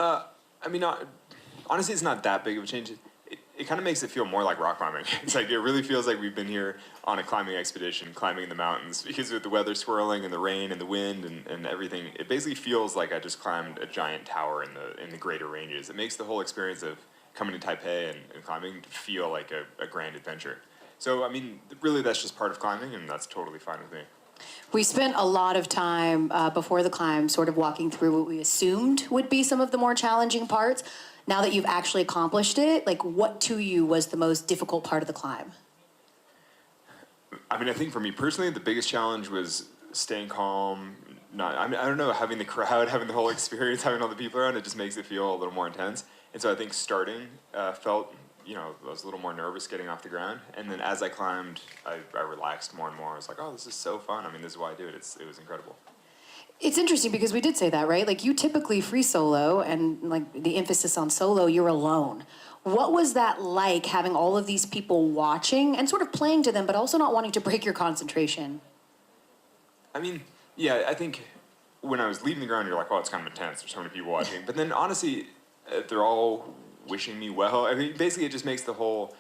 I mean, honestly, it's not that big of a change. It kind of makes it feel more like rock climbing. It's like, it really feels like we've been here on a climbing expedition, climbing in the mountains, because with the weather swirling and the rain and the wind and everything, it basically feels like I just climbed a giant tower in the greater ranges. It makes the whole experience of coming to Taipei and climbing feel like a grand adventure. So, I mean, really that's just part of climbing, and that's totally fine with me. We spent a lot of time before the climb sort of walking through what we assumed would be some of the more challenging parts. Now that you've actually accomplished it, like, what to you was the most difficult part of the climb? I mean, I think for me personally, the biggest challenge was staying calm. I don't know, having the crowd, having the whole experience, having all the people around, it just makes it feel a little more intense. And so I think starting felt, I was a little more nervous getting off the ground. And then as I climbed, I relaxed more and more. I was like, oh, this is so fun. I mean, this is why I do it. It was incredible. It's interesting because we did say that, right? Like, you typically free solo, and like the emphasis on solo, you're alone. What was that like, having all of these people watching and sort of playing to them, but also not wanting to break your concentration? I mean, yeah, I think when I was leaving the ground, you're like, oh, it's kind of intense. There's so many people watching. But then honestly, they're all wishing me well. I mean, basically it just makes the whole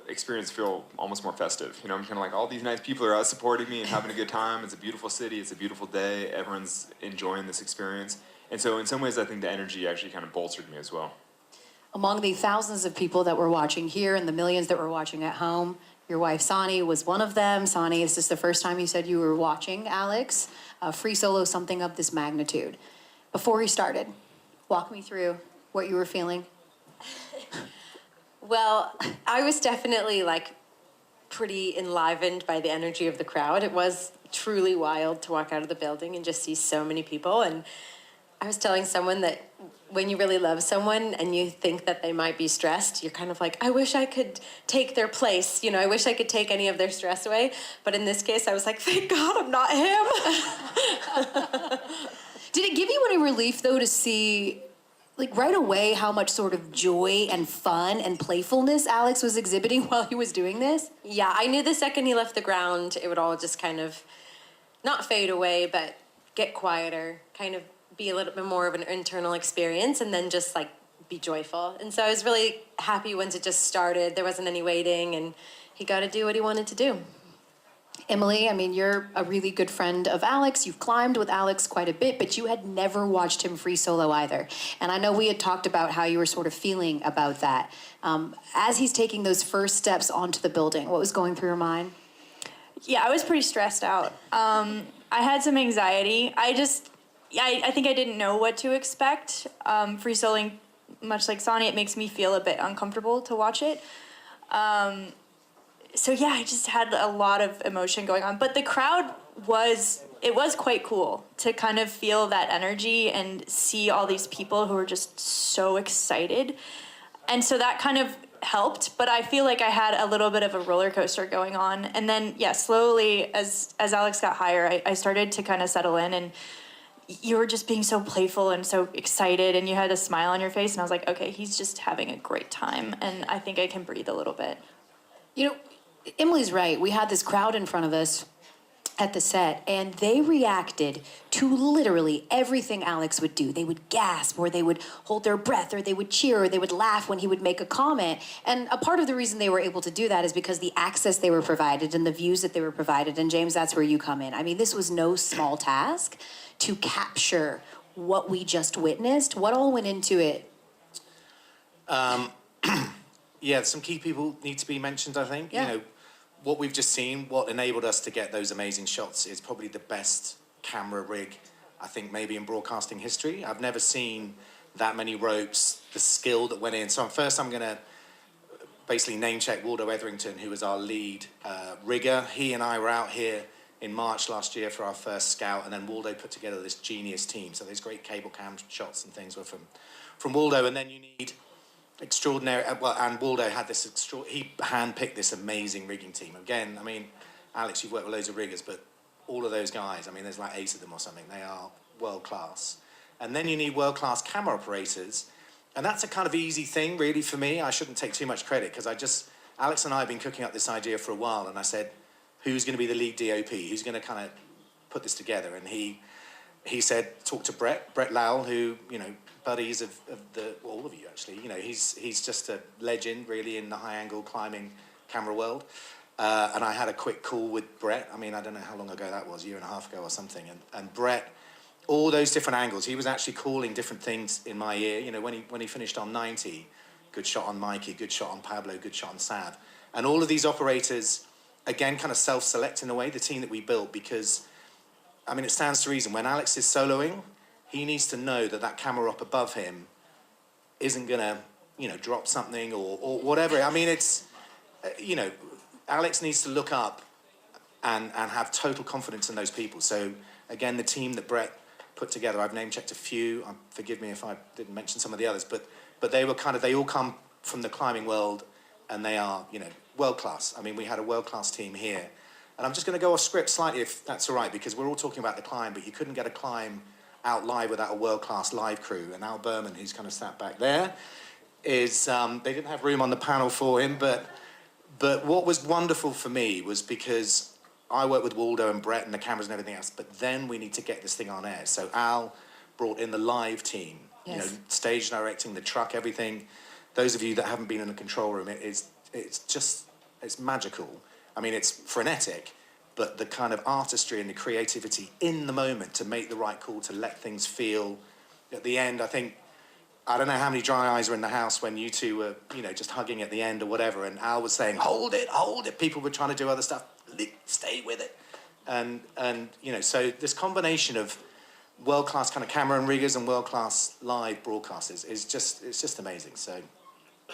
experience feel almost more festive. I'm kind of like, all these nice people are out supporting me and having a good time. It's a beautiful city. It's a beautiful day. Everyone's enjoying this experience. And so in some ways, I think the energy actually kind of bolstered me as well. Among the thousands of people that were watching here and the millions that were watching at home, your wife, Sani, was one of them. Sani, is this the first time you said you were watching Alex free solo something of this magnitude? Before he started, walk me through what you were feeling. Well, I was definitely pretty enlivened by the energy of the crowd. It was truly wild to walk out of the building and just see so many people. And I was telling someone that when you really love someone and you think that they might be stressed, you're kind of like, I wish I could take their place. I wish I could take any of their stress away. But in this case, I was like, thank God I'm not him. Did it give you any relief, though, to see, right away how much sort of joy and fun and playfulness Alex was exhibiting while he was doing this? Yeah, I knew the second he left the ground, it would all just kind of not fade away, but get quieter, kind of be a little bit more of an internal experience, and then just be joyful. And so I was really happy once it just started. There wasn't any waiting, and he got to do what he wanted to do. Emily, I mean, you're a really good friend of Alex. You've climbed with Alex quite a bit, but you had never watched him free solo either. And I know we had talked about how you were sort of feeling about that. As he's taking those first steps onto the building, what was going through your mind? Yeah, I was pretty stressed out. I had some anxiety. I think I didn't know what to expect. Free soloing, much like Sani, it makes me feel a bit uncomfortable to watch it. So yeah, I just had a lot of emotion going on. But the crowd was quite cool to kind of feel that energy and see all these people who were just so excited. And so that kind of helped, but I feel like I had a little bit of a roller coaster going on. And then, yeah, slowly, as Alex got higher, I started to kind of settle in, and you were just being so playful and so excited, and you had a smile on your face, and I was like, okay, he's just having a great time, and I think I can breathe a little bit. Emily's right. We had this crowd in front of us at the set, and they reacted to literally everything Alex would do. They would gasp, or they would hold their breath, or they would cheer, or they would laugh when he would make a comment. And a part of the reason they were able to do that is because the access they were provided and the views that they were provided. And James, that's where you come in. I mean, this was no small task to capture what we just witnessed. What all went into it? Yeah, some key people need to be mentioned, I think. Yeah. What we've just seen, what enabled us to get those amazing shots is probably the best camera rig, I think, maybe in broadcasting history. I've never seen that many ropes, the skill that went in. So first I'm going to basically name check Waldo Etherington, who was our lead rigger. He and I were out here in March last year for our first scout, and then Waldo put together this genius team. So those great cable cam shots and things were from Waldo. And then you need extraordinary, and Waldo had this he handpicked this amazing rigging team. Again, I mean, Alex, you've worked with loads of riggers, but all of those guys, I mean, there's like 8 of them or something. They are world class. And then you need world class camera operators, and that's a kind of easy thing, really, for me. I shouldn't take too much credit, because Alex and I have been cooking up this idea for a while, and I said, who's going to be the lead DOP? Who's going to kind of put this together? And he said, talk to Brett Lowell, who, buddies of all of you, actually. You know, he's just a legend, really, in the high-angle climbing camera world. And I had a quick call with Brett. I mean, I don't know how long ago that was, a year and a half ago or something. And Brett, all those different angles, he was actually calling different things in my ear. You know, when he finished on 90, good shot on Mikey, good shot on Pablo, good shot on Sav. And all of these operators, again, kind of self-select in a way, the team that we built, because, I mean, it stands to reason. When Alex is soloing, he needs to know that that camera up above him isn't going to, you know, drop something or whatever. I mean, it's, you know, Alex needs to look up and have total confidence in those people. So, again, the team that Brett put together, I've name-checked a few. Forgive me if I didn't mention some of the others, but they were kind of, they all come from the climbing world, and they are, you know, world-class. I mean, we had a world-class team here. And I'm just going to go off script slightly, if that's all right, because we're all talking about the climb, but you couldn't get a climb out live without a world-class live crew. And Al Berman, who's kind of sat back there, is, they didn't have room on the panel for him, but what was wonderful for me was because I work with Waldo and Brett and the cameras and everything else, but then we need to get this thing on air. So Al brought in the live team, Yes. you know, stage directing, the truck, everything. Those of you that haven't been in a control room, it's magical. I mean, it's frenetic, but the kind of artistry and the creativity in the moment to make the right call, to let things feel. At the end, I don't know how many dry eyes were in the house when you two were, you know, just hugging at the end or whatever, and Al was saying, hold it. People were trying to do other stuff. Stay with it. And you know, so this combination of world-class kind of camera and riggers and world-class live broadcasters it's just amazing. So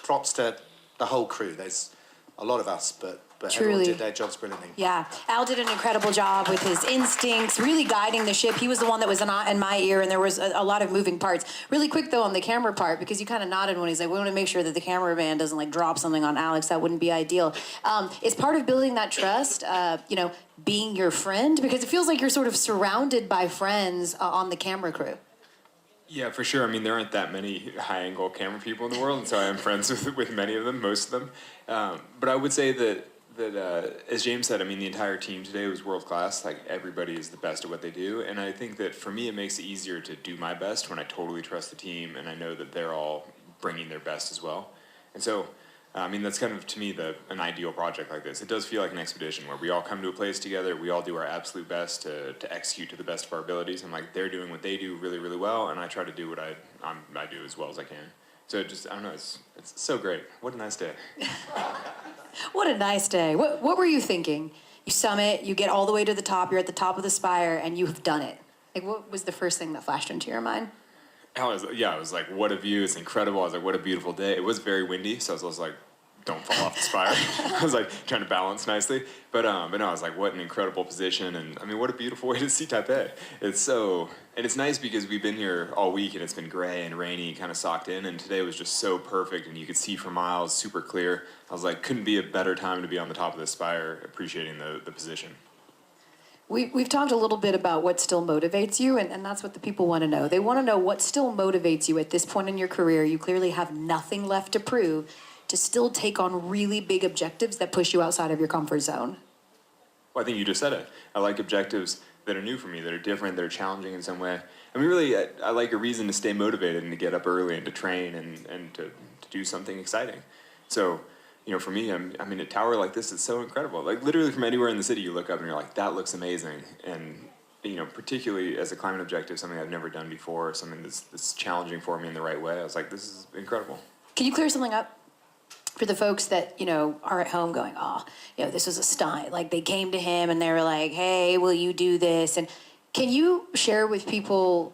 props to the whole crew. There's a lot of us, but everyone Truly. did their jobs brilliantly. Yeah, Al did an incredible job with his instincts, really guiding the ship. He was the one that was in my ear, and there was a lot of moving parts. Really quick, though, on the camera part, because you kind of nodded when he's like, we want to make sure that the cameraman doesn't, like, drop something on Alex. That wouldn't be ideal. It's part of building that trust, you know, being your friend, because it feels like you're sort of surrounded by friends on the camera crew. Yeah, for sure. I mean, there aren't that many high-angle camera people in the world, and so I am friends with many of them, most of them. But I would say that as James said, I mean, the entire team today was world-class. Like, everybody is the best at what they do, and I think that for me, it makes it easier to do my best when I totally trust the team, and I know that they're all bringing their best as well. And so, I mean, that's kind of, to me, an ideal project like this. It does feel like an expedition where we all come to a place together, we all do our absolute best to execute to the best of our abilities, and, like, they're doing what they do really, really well, and I try to do what I do as well as I can. So just, I don't know, it's so great. What a nice day. What a nice day. What were you thinking? You summit, you get all the way to the top, you're at the top of the spire, and you have done it. Like, what was the first thing that flashed into your mind? I was like, what a view, it's incredible. I was like, what a beautiful day. It was very windy, so I was like, don't fall off the spire. I was like trying to balance nicely. But no, I was like, what an incredible position. And I mean, what a beautiful way to see Taipei. And it's nice because we've been here all week and it's been gray and rainy, kind of socked in. And today was just so perfect and you could see for miles, super clear. I was like, couldn't be a better time to be on the top of the spire, appreciating the position. We've talked a little bit about what still motivates you, and that's what the people want to know. They want to know what still motivates you at this point in your career. You clearly have nothing left to prove, to still take on really big objectives that push you outside of your comfort zone. Well, I think you just said it. I like objectives that are new for me, that are different, that are challenging in some way. I mean, really, I like a reason to stay motivated and to get up early and to train and to do something exciting. So, you know, for me, I mean, a tower like this is so incredible. Like, literally from anywhere in the city, you look up and you're like, that looks amazing. And, you know, particularly as a climate objective, something I've never done before, something that's challenging for me in the right way, I was like, this is incredible. Can you clear something up for the folks that, you know, are at home going, oh, you know, this was a stunt. Like, they came to him and they were like, hey, will you do this? And can you share with people,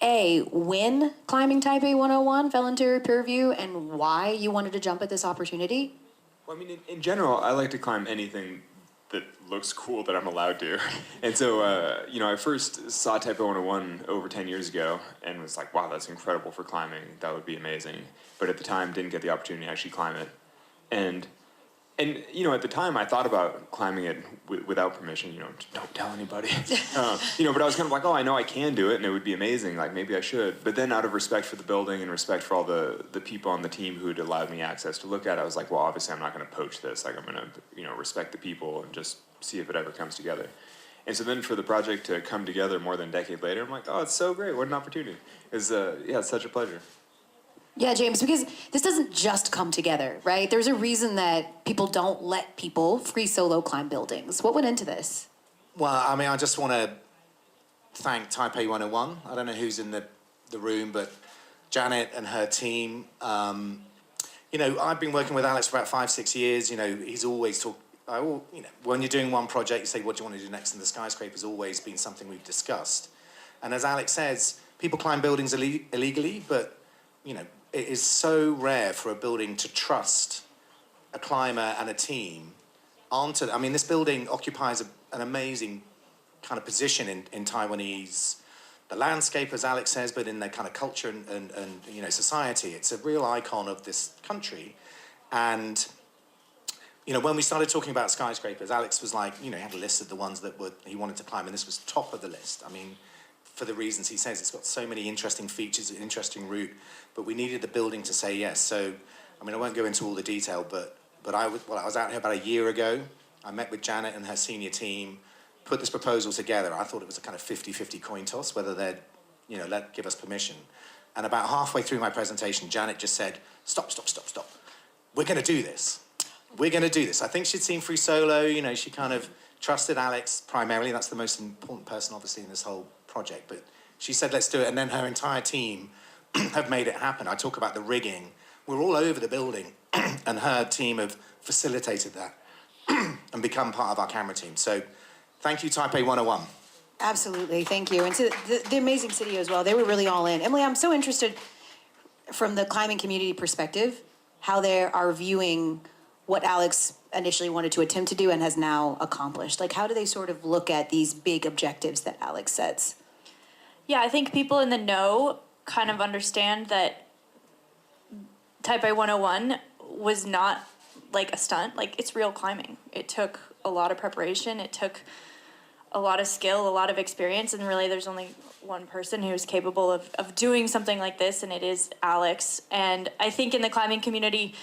A, when climbing Taipei 101 fell into your purview and why you wanted to jump at this opportunity? Well, I mean, in general, I like to climb anything that looks cool that I'm allowed to. And so, you know, I first saw Taipei 101 over 10 years ago and was like, wow, that's incredible for climbing. That would be amazing. But at the time, didn't get the opportunity to actually climb it. And you know, at the time, I thought about climbing it without permission, you know, don't tell anybody. You know, but I was kind of like, oh, I know I can do it, and it would be amazing, like, maybe I should. But then out of respect for the building and respect for all the people on the team who had allowed me access to look at it, I was like, well, obviously I'm not going to poach this. Like, I'm going to, you know, respect the people and just see if it ever comes together. And so then for the project to come together more than a decade later, I'm like, oh, it's so great. What an opportunity. It's such a pleasure. Yeah, James, because this doesn't just come together, right? There's a reason that people don't let people free solo climb buildings. What went into this? Well, I mean, I just want to thank Taipei 101. I don't know who's in the room, but Janet and her team. I've been working with Alex for about 5-6 years. He's always when you're doing one project, you say, what do you want to do next? And the skyscraper's always been something we've discussed. And as Alex says, people climb buildings illegally, but, it is so rare for a building to trust a climber and a team this building occupies an amazing kind of position in Taiwanese, the landscape, as Alex says, but in their kind of culture and society. It's a real icon of this country. And, when we started talking about skyscrapers, Alex was like, he had a list of the ones that he wanted to climb, and this was top of the list. I mean, for the reasons he says, it's got so many interesting features, an interesting route, but we needed the building to say yes. So, I won't go into all the detail, but I was out here about a year ago. I met with Janet and her senior team, put this proposal together. I thought it was a kind of 50-50 coin toss, whether they'd, give us permission. And about halfway through my presentation, Janet just said, stop. We're going to do this. I think she'd seen Free Solo, she kind of trusted Alex primarily. That's the most important person, obviously, in this whole project. But she said, let's do it. And then her entire team have made it happen. I talk about the rigging. We're all over the building, and her team have facilitated that and become part of our camera team. So thank you, Taipei 101. Absolutely, thank you. And to the amazing city as well, they were really all in. Emily, I'm so interested from the climbing community perspective, how they are viewing what Alex initially wanted to attempt to do and has now accomplished. Like, how do they sort of look at these big objectives that Alex sets? Yeah, I think people in the know kind of understand that Taipei 101 was not like a stunt. Like, it's real climbing. It took a lot of preparation. It took a lot of skill, a lot of experience, and really there's only one person who's capable of doing something like this, and it is Alex. And I think in the climbing community,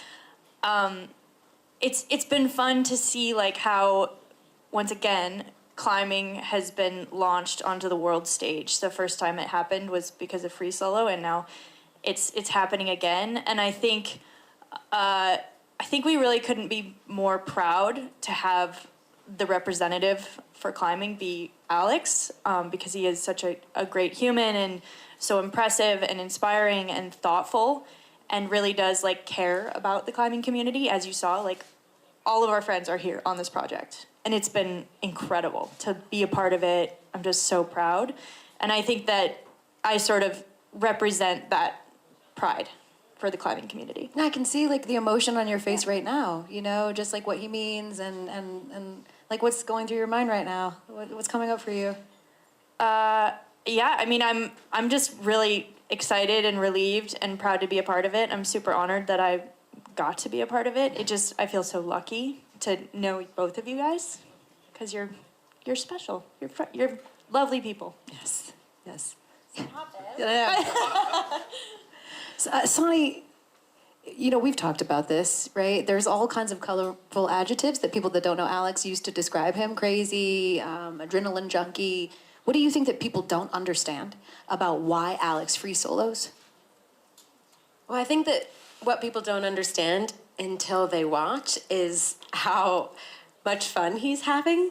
it's been fun to see like how, once again, climbing has been launched onto the world stage. The first time it happened was because of Free Solo, and now it's happening again. And I think we really couldn't be more proud to have the representative for climbing be Alex, because he is such a great human and so impressive and inspiring and thoughtful, and really does like care about the climbing community. As you saw, like all of our friends are here on this project, and it's been incredible to be a part of it. I'm just so proud, and I think that I sort of represent that pride for the climbing community. I can see like the emotion on your face right now, just like what he means and like what's going through your mind right now. What's coming up for you? Yeah, I mean, I'm just really excited and relieved and proud to be a part of it. I'm super honored that I got to be a part of it. I feel so lucky to know both of you guys, because you're special. You're lovely people. Yes. Yeah. Sonny, we've talked about this, right? There's all kinds of colorful adjectives that people that don't know Alex used to describe him: crazy, adrenaline junkie. What do you think that people don't understand about why Alex free solos? Well, I think that what people don't understand until they watch is how much fun he's having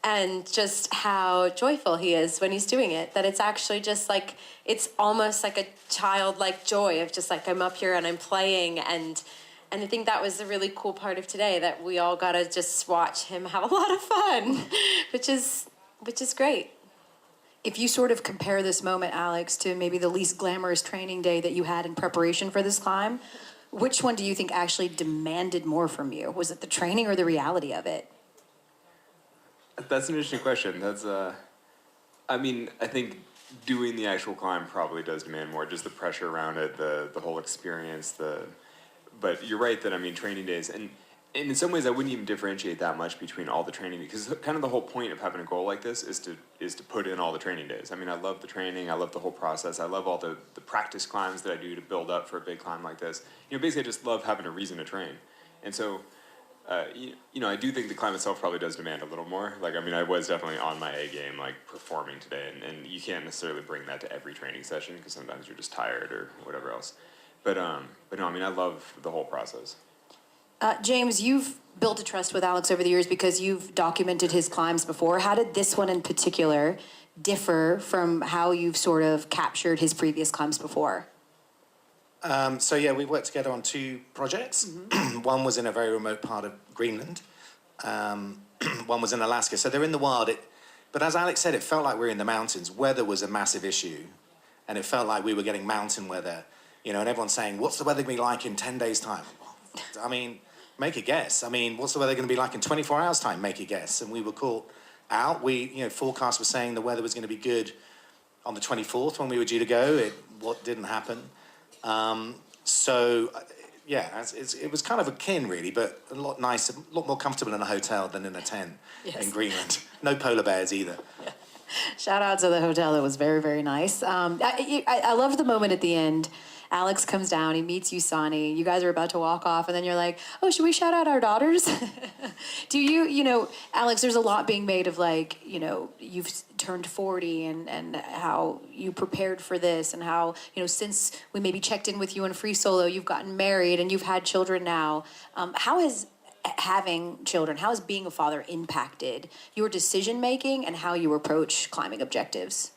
and just how joyful he is when he's doing it. That it's actually just like, it's almost like a childlike joy of just like, I'm up here and I'm playing. And I think that was the really cool part of today, that we all got to just watch him have a lot of fun, which is great. If you sort of compare this moment, Alex, to maybe the least glamorous training day that you had in preparation for this climb, which one do you think actually demanded more from you? Was it the training or the reality of it? That's an interesting question. I think doing the actual climb probably does demand more, just the pressure around it, the whole experience, but you're right that, training days, and in some ways I wouldn't even differentiate that much between all the training, because kind of the whole point of having a goal like this is to put in all the training days. I love the training, I love the whole process, I love all the practice climbs that I do to build up for a big climb like this. Basically I just love having a reason to train. And so I do think the climb itself probably does demand a little more. Like, I mean, I was definitely on my A game, like performing today, and you can't necessarily bring that to every training session because sometimes you're just tired or whatever else. But no, I mean, I love the whole process. James, you've built a trust with Alex over the years because you've documented his climbs before. How did this one in particular differ from how you've sort of captured his previous climbs before? So yeah, we worked together on 2 projects. Mm-hmm. One was in a very remote part of Greenland. One was in Alaska. So they're in the wild. But as Alex said, it felt like we were in the mountains. Weather was a massive issue. And it felt like we were getting mountain weather. And everyone's saying, what's the weather going to be like in 10 days' time? I mean, make a guess. I mean, what's the weather going to be like in 24 hours' time? Make a guess. And we were caught out. Forecast was saying the weather was going to be good on the 24th when we were due to go. What didn't happen. It was kind of akin, really, but a lot nicer, a lot more comfortable in a hotel than in a tent in Greenland. No polar bears either. Yeah. Shout out to the hotel. It was very, very nice. I loved the moment at the end. Alex comes down, he meets you, Sonny. You guys are about to walk off, and then you're like, oh, should we shout out our daughters? Do you, Alex, there's a lot being made of like, you've turned 40 and how you prepared for this and how, since we maybe checked in with you in Free Solo, you've gotten married and you've had children now. How has having children, how has being a father impacted your decision-making and how you approach climbing objectives?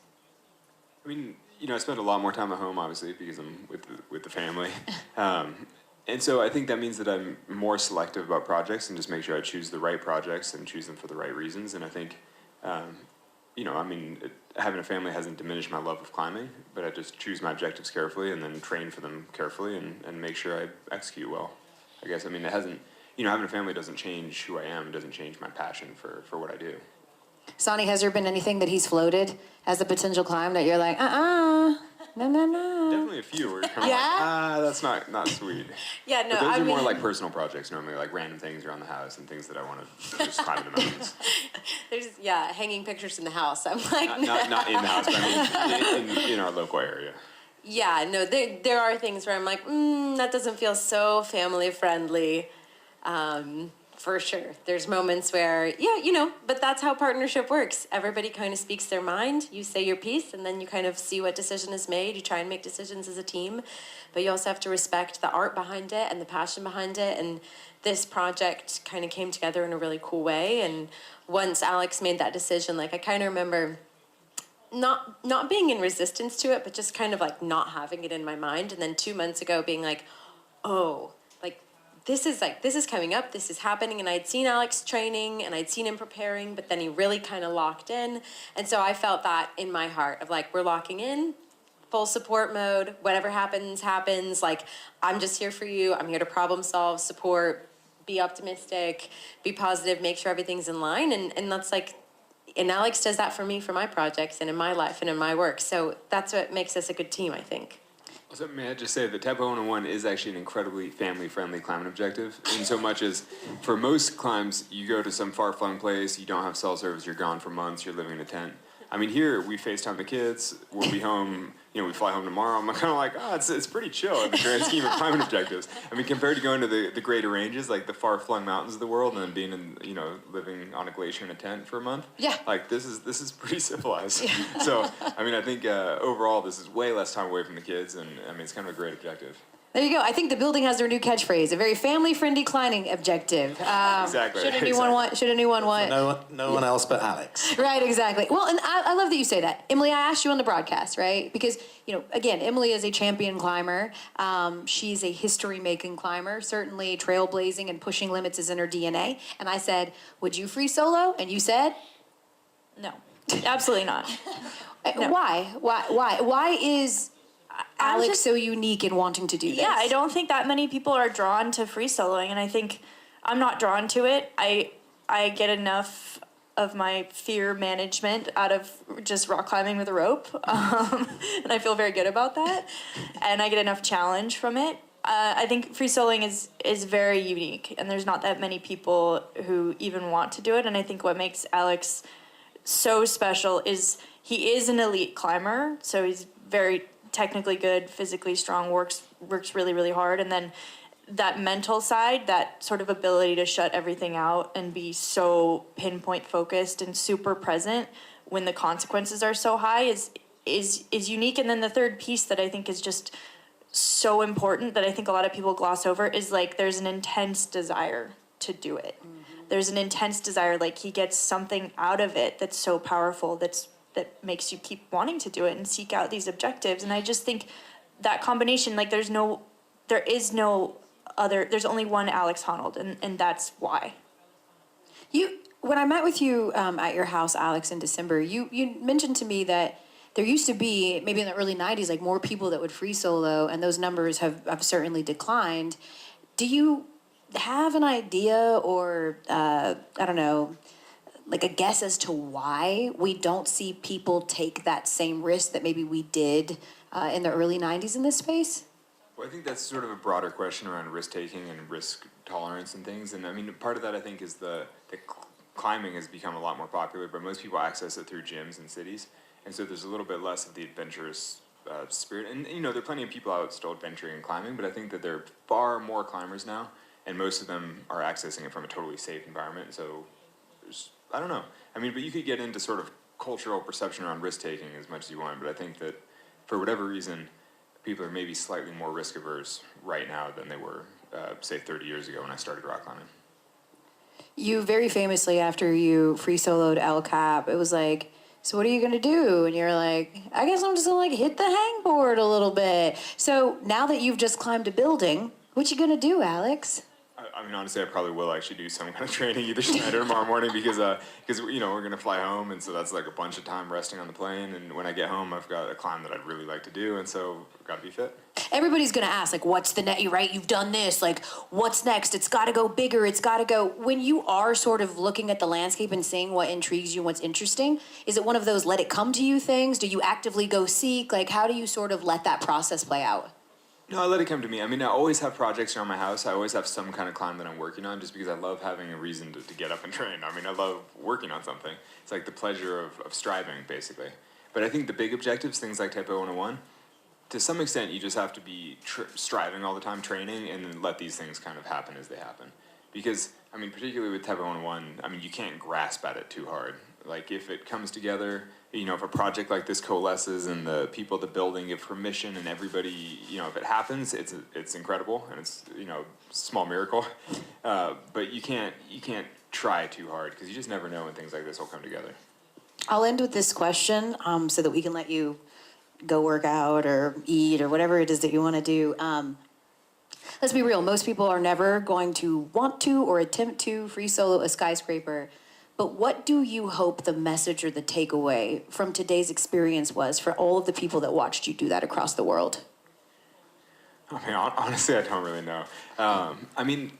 I mean, I spend a lot more time at home, obviously, because I'm with the family. And so I think that means that I'm more selective about projects and just make sure I choose the right projects and choose them for the right reasons. And I think, having a family hasn't diminished my love of climbing, but I just choose my objectives carefully and then train for them carefully and make sure I execute well. I guess, it hasn't, having a family doesn't change who I am. It doesn't change my passion for what I do. Sonny, has there been anything that he's floated as a potential climb that you're like, no. Definitely a few where you're kind of like, that's not sweet. Yeah, no, but those are more like personal projects normally, like random things around the house and things that I want to just climb in the mountains. There's, hanging pictures in the house. I'm like, not in the house, but I mean in our local area. Yeah, no, there are things where I'm like, that doesn't feel so family friendly. For sure. There's moments where, but that's how partnership works. Everybody kind of speaks their mind. You say your piece, and then you kind of see what decision is made. You try and make decisions as a team, but you also have to respect the art behind it and the passion behind it. And this project kind of came together in a really cool way. And once Alex made that decision, I kind of remember not being in resistance to it, but just kind of not having it in my mind. And then 2 months ago being like, oh, this is coming up, this is happening, and I'd seen Alex training, and I'd seen him preparing, but then he really kind of locked in, and so I felt that in my heart of we're locking in, full support mode, whatever happens, I'm just here for you, I'm here to problem solve, support, be optimistic, be positive, make sure everything's in line, and that's and Alex does that for me, for my projects, and in my life, and in my work, so that's what makes us a good team, I think. Also, may I just say that Taipei 101 is actually an incredibly family-friendly climbing objective, in so much as for most climbs, you go to some far-flung place, you don't have cell service, you're gone for months, you're living in a tent. I mean, here, we FaceTime the kids, we'll be home, we fly home tomorrow. I'm kind of like, it's pretty chill in the grand scheme of climbing objectives. I mean, compared to going to the greater ranges, like the far-flung mountains of the world, and then being in, living on a glacier in a tent for a month. Yeah. This is pretty civilized. Yeah. So, I think overall, this is way less time away from the kids, and it's kind of a great objective. There you go. I think the building has their new catchphrase, a very family-friendly climbing objective. Exactly. Should anyone want? No one else but Alex. Right, exactly. Well, and I love that you say that. Emily, I asked you on the broadcast, right? Because, again, Emily is a champion climber. She's a history-making climber. Certainly trailblazing and pushing limits is in her DNA. And I said, would you free solo? And you said? No, absolutely not. No. Why? Why is Alex so unique in wanting to do this? Yeah, I don't think that many people are drawn to free soloing, and I think I'm not drawn to it. I get enough of my fear management out of just rock climbing with a rope, and I feel very good about that, and I get enough challenge from it. I think free soloing is very unique, and there's not that many people who even want to do it, and I think what makes Alex so special is he is an elite climber, so he's very technically good, physically strong, works really, really hard, and then that mental side, that sort of ability to shut everything out and be so pinpoint focused and super present when the consequences are so high is unique. And then the third piece that I think is just so important that I think a lot of people gloss over is like there's an intense desire to do it. There's an intense desire, like he gets something out of it that's so powerful, that makes you keep wanting to do it and seek out these objectives. And I just think that combination, like there's only one Alex Honnold, and that's why. When I met with you at your house, Alex, in December, you mentioned to me that there used to be, maybe in the early 90s, like more people that would free solo, and those numbers have certainly declined. Do you have an idea or, I don't know, like a guess as to why we don't see people take that same risk that maybe we did in the early 90s in this space? Well, I think that's sort of a broader question around risk-taking and risk tolerance and things. And I mean, part of that, I think, is the climbing has become a lot more popular, but most people access it through gyms and cities. And so there's a little bit less of the adventurous spirit. And, you know, there are plenty of people out still adventuring and climbing, but I think that there are far more climbers now, and most of them are accessing it from a totally safe environment. So I don't know. I mean, but you could get into sort of cultural perception around risk-taking as much as you want, but I think that for whatever reason, people are maybe slightly more risk-averse right now than they were, say, 30 years ago when I started rock climbing. You very famously, after you free soloed El Cap, it was like, so what are you gonna do? And you're like, I guess I'm just gonna like hit the hangboard a little bit. So now that you've just climbed a building, what you gonna do, Alex? I mean, honestly, I probably will actually do some kind of training either tonight or tomorrow morning because you know, we're going to fly home, and so that's like a bunch of time resting on the plane, and when I get home, I've got a climb that I'd really like to do, and so I've got to be fit. Everybody's going to ask, like, what's the next, right? You've done this, like, what's next? It's got to go bigger, it's got to go. When you are sort of looking at the landscape and seeing what intrigues you, what's interesting, is it one of those let it come to you things? Do you actively go seek? Like, how do you sort of let that process play out? No, I let it come to me. I mean, I always have projects around my house. I always have some kind of climb that I'm working on just because I love having a reason to get up and train. I mean, I love working on something. It's like the pleasure of striving, basically. But I think the big objectives, things like Taipei 101, to some extent, you just have to be striving all the time, training, and then let these things kind of happen as they happen. Because, I mean, particularly with Taipei 101, I mean, you can't grasp at it too hard. Like, if it comes together, you know, if a project like this coalesces and the people at the building give permission and everybody, you know, if it happens, it's incredible and it's, you know, small miracle. But you can't try too hard because you just never know when things like this will come together. I'll end with this question so that we can let you go work out or eat or whatever it is that you want to do. Let's be real. Most people are never going to want to or attempt to free solo a skyscraper. But what do you hope the message or the takeaway from today's experience was for all of the people that watched you do that across the world? I mean, honestly, I don't really know. I mean,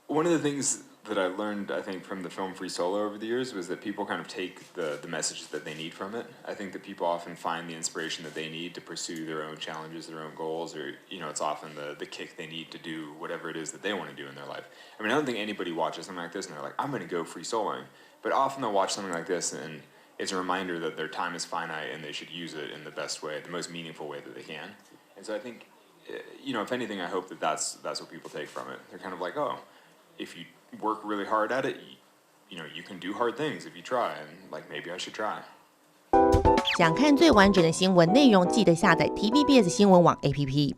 one of the things that I learned, I think, from the film Free Solo over the years was that people kind of take the messages that they need from it. I think that people often find the inspiration that they need to pursue their own challenges, their own goals, or, you know, it's often the kick they need to do whatever it is that they want to do in their life. I mean, I don't think anybody watches something like this and they're like, I'm going to go free soloing. But often they'll watch something like this and it's a reminder that their time is finite and they should use it in the best way, the most meaningful way that they can. And so I think, you know, if anything, I hope that that's what people take from it. They're kind of like, oh, if you work really hard at it, you know, you can do hard things if you try, and like maybe I should try. 想看最完整的新闻内容，记得下载TVBS 新闻网 APP。